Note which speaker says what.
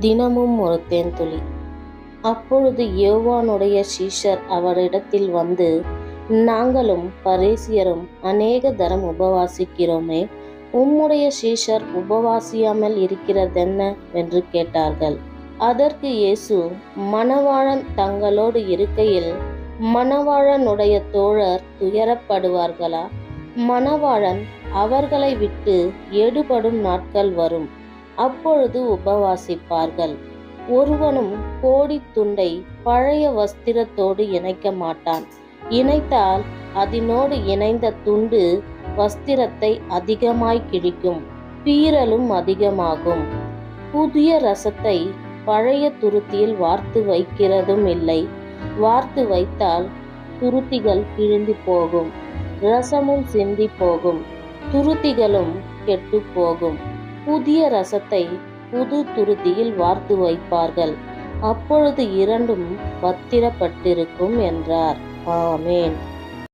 Speaker 1: தினமும் ஒரு தேன்துளி. அப்பொழுது யோவானுடைய சீஷர் அவரிடத்தில் வந்து, நாங்களும் பரிசேயரும் அநேக தரம் உபவாசிக்கிறோமே, உம்முடைய சீஷர் உபவாசியாமல் இருக்கிறதென்ன என்று கேட்டார்கள். அதற்கு இயேசு, மணவாளன் தங்களோடு இருக்கையில் மணவாளனுடைய தோழர் துயரப்படுவார்களா? மணவாளன் அவர்களை விட்டு எடுபடும் நாட்கள் வரும், அப்பொழுது உபவாசிப்பார்கள். ஒருவனும் கோடித் துண்டை பழைய வஸ்திரத்தோடு இணைக்க மாட்டான். இணைத்தால் அதனோடு இணைந்த துண்டு வஸ்திரத்தை அதிகமாய் கிழிக்கும், பீறலும் அதிகமாகும். புதிய ரசத்தை பழைய துருத்தியில் வார்த்து வைக்கிறதும் இல்லை. வார்த்து வைத்தால் துருத்திகள் கிழிந்து போகும், ரசமும் சிந்தி போகும், துருத்திகளும் கெட்டு போகும். புதிய ரசத்தை புது துருத்தியில் வார்த்து வைப்பார்கள், அப்பொழுது இரண்டும் பத்திரப்பட்டிருக்கும் என்றார். ஆமேன்.